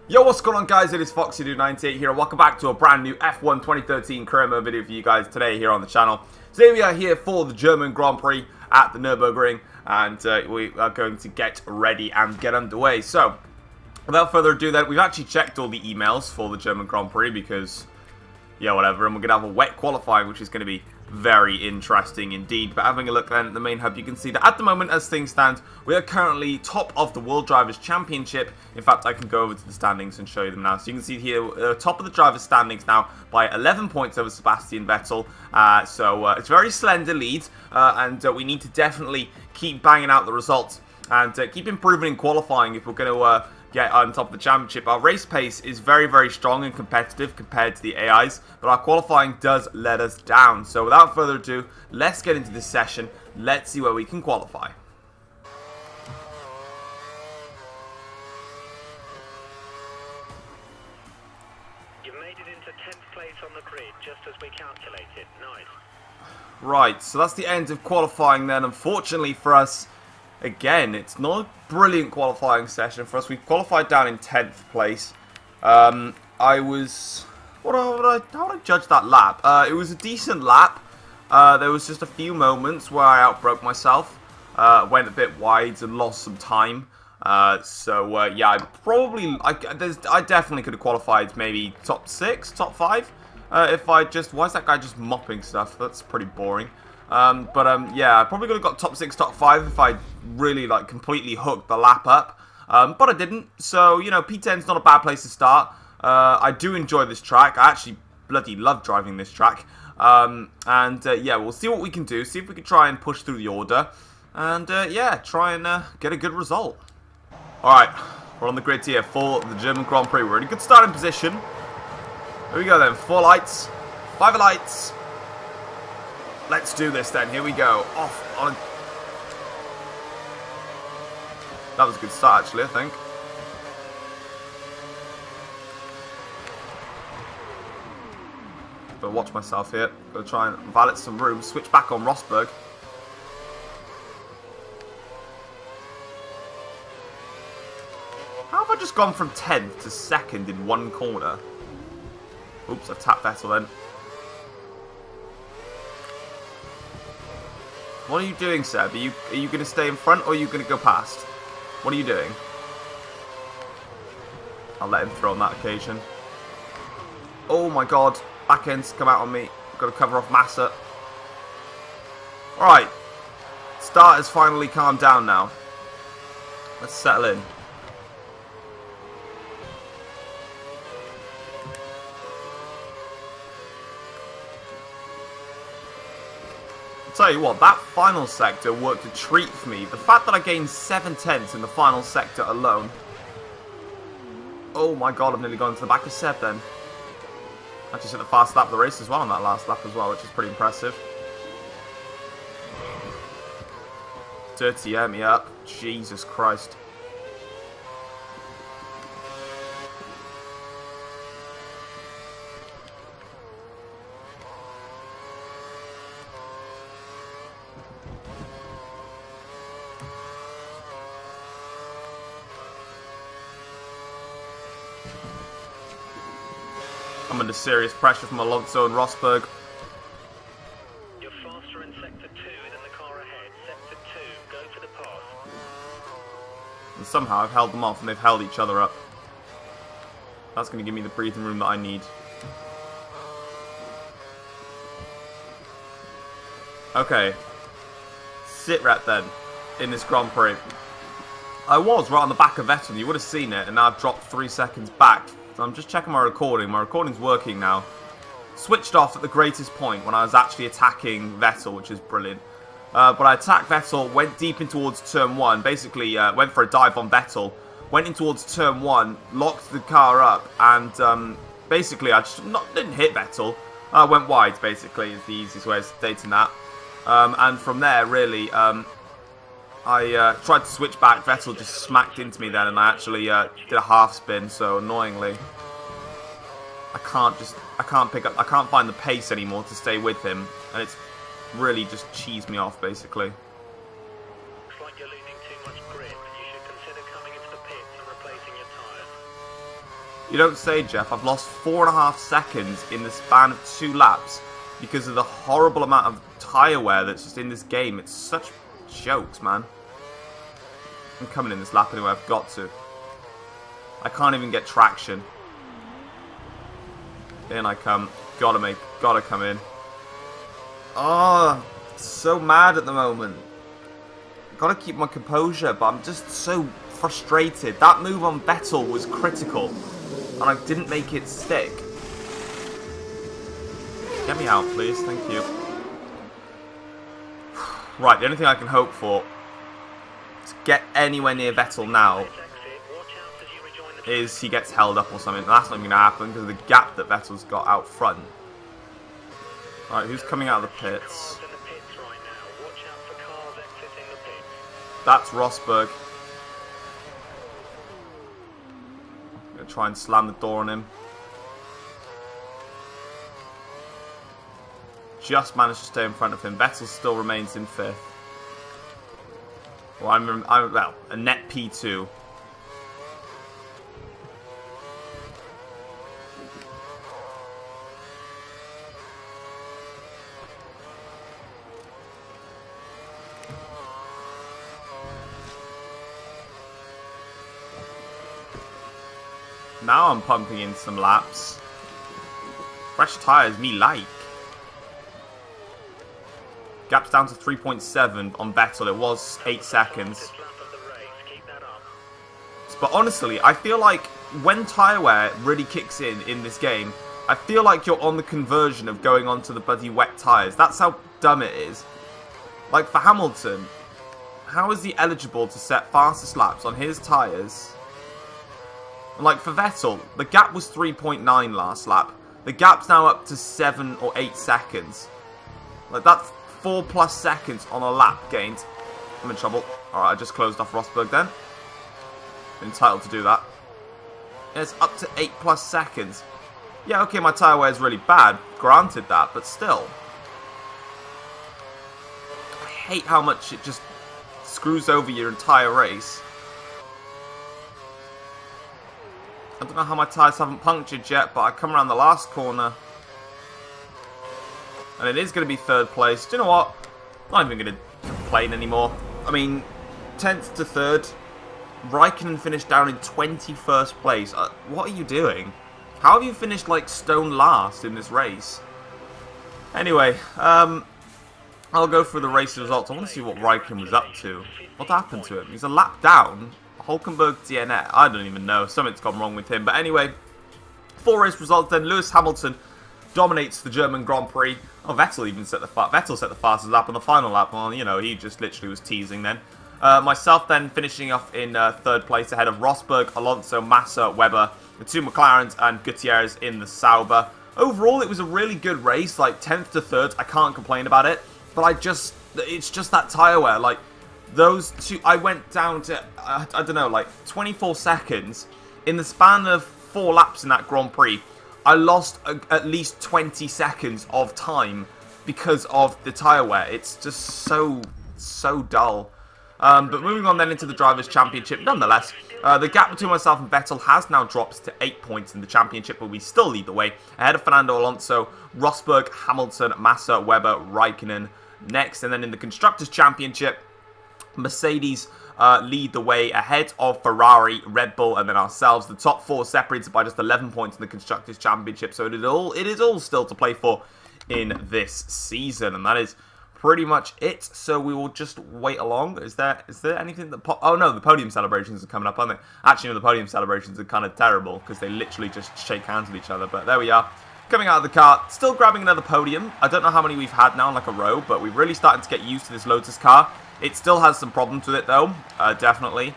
Yo, what's going on, guys? It is FoxyDude98 here. Welcome back to a brand new F1 2013 career mode video for you guys today here on the channel. Today we are here for the German Grand Prix at the Nürburgring, and we are going to get ready and get underway. So, without further ado then, we've actually checked all the emails for the German Grand Prix because, yeah, whatever, and we're going to have a wet qualifying, which is going to be very interesting indeed. But having a look then at the main hub, you can see that at the moment, as things stand, we are currently top of the World Drivers' Championship. In fact, I can go over to the standings and show you them now. So you can see here, top of the Drivers' standings now by 11 points over Sebastian Vettel. So it's a very slender lead, and we need to definitely keep banging out the results and keep improving in qualifying if we're going to get on top of the championship. Our race pace is very, very strong and competitive compared to the AIs, but our qualifying does let us down. So without further ado, let's get into this session. Let's see where we can qualify. You've made it into 10th place on the grid, just as we calculated. Nice. Right, so that's the end of qualifying then. Unfortunately for us, again, it's not a brilliant qualifying session for us. We've qualified down in 10th place. How would I judge that lap? It was a decent lap. There was just a few moments where I outbroke myself. Went a bit wide and lost some time. Yeah, I definitely could have qualified maybe top 6, top 5. If I just... Why is that guy just mopping stuff? That's pretty boring. Yeah, I probably could have got top 6, top 5 if I really, completely hooked the lap up. But I didn't, so, you know, P10's not a bad place to start. I do enjoy this track. I actually bloody love driving this track. Yeah, we'll see what we can do, see if we can try and push through the order. And, yeah, try and get a good result. Alright, we're on the grid here for the German Grand Prix. We're in a good starting position. Here we go then, 4 lights, 5 lights. Let's do this then. Here we go. Off on. That was a good start, actually, I think. Gotta watch myself here. Gotta try and valet some room. Switch back on Rosberg. How have I just gone from 10th to 2nd in one corner? Oops, I've tapped Vettel then. What are you doing, Seb? Are you going to stay in front or are you going to go past? What are you doing? I'll let him through on that occasion. Oh my god. Back end's come out on me. Got to cover off Massa. Alright. Start has finally calmed down now. Let's settle in. Tell you what, that final sector worked a treat for me. The fact that I gained 7 tenths in the final sector alone. Oh my god, I've nearly gone to the back of Seb then. I just hit the fast lap of the race as well on that last lap as well, which is pretty impressive. Dirty me up. Jesus Christ. I'm under serious pressure from Alonso and Rosberg. You're faster in sector 2 than the car ahead. Sector 2, go for the pass. And somehow I've held them off and they've held each other up. That's going to give me the breathing room that I need. Okay. Sit rep then in this Grand Prix. I was right on the back of Vettel. You would have seen it, and now I've dropped 3 seconds back. I'm just checking my recording. My recording's working now. Switched off at the greatest point when I was actually attacking Vettel, which is brilliant. But I attacked Vettel, went deep in towards turn 1, basically went for a dive on Vettel, went in towards turn 1, locked the car up, and basically I just didn't hit Vettel. I went wide, basically, is the easiest way of stating that. And from there, really, I tried to switch back. Vettel just smacked into me then, and I actually did a half spin. So annoyingly, I can't find the pace anymore to stay with him, and it's really just cheesed me off basically. Looks like you're losing too much grip. You should consider coming into the pits and replacing your tyres. You don't say, Jeff. I've lost 4.5 seconds in the span of 2 laps because of the horrible amount of tyre wear that's just in this game. It's such jokes, man. I'm coming in this lap anyway. I've got to. I can't even get traction. In I come. Gotta come in. Oh, so mad at the moment. Gotta keep my composure, but I'm just so frustrated. That move on Vettel was critical, and I didn't make it stick. Get me out, please. Thank you. Right, the only thing I can hope for to get anywhere near Vettel now is he gets held up or something. That's not going to happen because of the gap that Vettel's got out front. Alright, who's coming out of the pits? That's Rosberg. I'm going to try and slam the door on him. Just managed to stay in front of him. Vettel still remains in 5th. Well, I'm a net P2. Now I'm pumping in some laps. Fresh tyres, me like. Gap's down to 3.7 on Vettel. It was 8 seconds. But honestly, I feel like when tyre wear really kicks in this game, I feel like you're on the conversion of going onto the bloody wet tyres. That's how dumb it is. Like for Hamilton, how is he eligible to set fastest laps on his tyres? Like for Vettel, the gap was 3.9 last lap. The gap's now up to 7 or 8 seconds. Like that's 4+ seconds on a lap gained. I'm in trouble. Alright, I just closed off Rosberg then. Entitled to do that. And it's up to 8+ seconds. Yeah, okay, my tyre wear is really bad. Granted that, but still. I hate how much it just screws over your entire race. I don't know how my tyres haven't punctured yet, but I come around the last corner. And it is going to be 3rd place. Do you know what? I'm not even going to complain anymore. I mean, 10th to 3rd. Raikkonen finished down in 21st place. What are you doing? How have you finished like stone last in this race? Anyway, I'll go through the race results. I want to see what Raikkonen was up to. What happened to him? He's a lap down. Hulkenberg DNF. I don't even know. Something's gone wrong with him. But anyway, 4 race results then. Lewis Hamilton dominates the German Grand Prix. Oh, Vettel even set the fastest lap on the final lap. Well, you know, he just literally was teasing then. Myself then finishing off in 3rd place ahead of Rosberg, Alonso, Massa, Webber, the 2 McLarens and Gutierrez in the Sauber. Overall, it was a really good race, like 10th to 3rd. I can't complain about it, but it's just that tyre wear. Like those 2, I went down to I don't know, like 24 seconds in the span of 4 laps in that Grand Prix. I lost at least 20 seconds of time because of the tyre wear. It's just so dull. But moving on then into the Drivers' Championship, nonetheless, the gap between myself and Vettel has now dropped to 8 points in the championship, but we still lead the way ahead of Fernando Alonso, Rosberg, Hamilton, Massa, Webber, Raikkonen next. And then in the Constructors' Championship, Mercedes lead the way ahead of Ferrari, Red Bull, and then ourselves. The top 4 separated by just 11 points in the Constructors' Championship, so it is all still to play for in this season, and that is pretty much it. So we will just wait along. Is there anything that oh no, the podium celebrations are coming up, aren't they? Actually, no, the podium celebrations are kind of terrible because they literally just shake hands with each other. But there we are, coming out of the car, still grabbing another podium. I don't know how many we've had now in like a row, but we're really starting to get used to this Lotus car. It still has some problems with it though, definitely.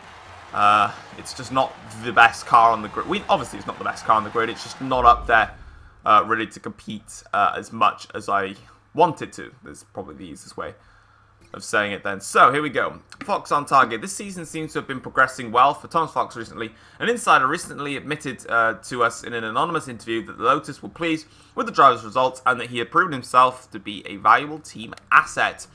It's just not the best car on the grid. Obviously it's not the best car on the grid. It's just not up there ready to compete as much as I wanted to. That's probably the easiest way of saying it then. So here we go. Fox on target. This season seems to have been progressing well for Thomas Fox recently. An insider recently admitted to us in an anonymous interview that the Lotus were pleased with the driver's results and that he had proven himself to be a valuable team asset.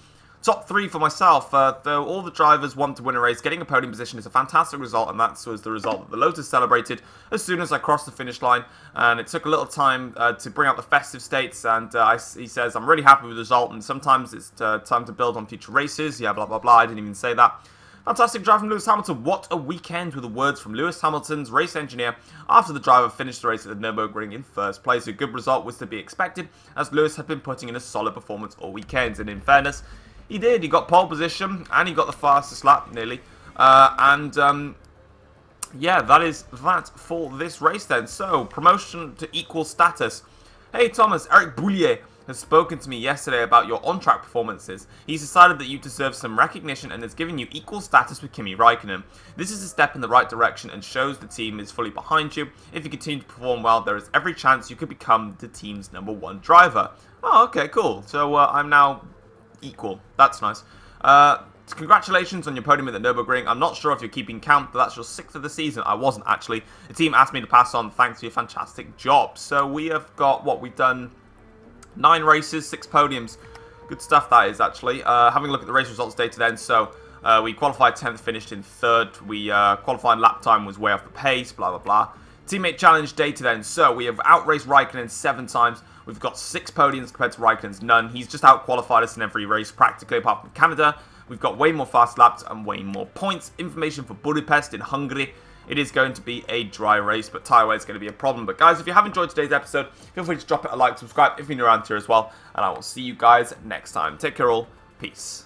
Top 3 for myself. Though all the drivers want to win a race, getting a podium position is a fantastic result, and that was the result that the Lotus celebrated as soon as I crossed the finish line. And it took a little time to bring out the festive states, and he says, I'm really happy with the result, and sometimes it's time to build on future races. Yeah, blah, blah, blah. I didn't even say that. Fantastic drive from Lewis Hamilton. What a weekend, with the words from Lewis Hamilton's race engineer after the driver finished the race at the Nürburgring in first place. A good result was to be expected, as Lewis had been putting in a solid performance all weekend. And in fairness, he did. He got pole position, and he got the fastest lap, nearly. Yeah, that is that for this race then. So, promotion to equal status. Hey Thomas, Eric Boulier has spoken to me yesterday about your on-track performances. He's decided that you deserve some recognition and has given you equal status with Kimi Raikkonen. This is a step in the right direction and shows the team is fully behind you. If you continue to perform well, there is every chance you could become the team's #1 driver. Oh, okay, cool. So I'm now equal. That's nice. Congratulations on your podium at the Nürburgring. I'm not sure if you're keeping count, but that's your 6th of the season. I wasn't, actually. The team asked me to pass on thanks for your fantastic job. So we have got, what, we've done 9 races, 6 podiums. Good stuff, that is, actually. Having a look at the race results data then. So we qualified 10th, finished in 3rd. We qualifying lap time was way off the pace, blah, blah, blah. Teammate challenge data then. So we have outraced Raikkonen 7 times. We've got 6 podiums compared to Raikkonen's none. He's just out-qualified us in every race, practically, apart from Canada. We've got way more fast laps and way more points. Information for Budapest in Hungary. It is going to be a dry race, but Tyre is going to be a problem. But guys, if you have enjoyed today's episode, feel free to drop it a like, subscribe if you're new around here as well. And I will see you guys next time. Take care all. Peace.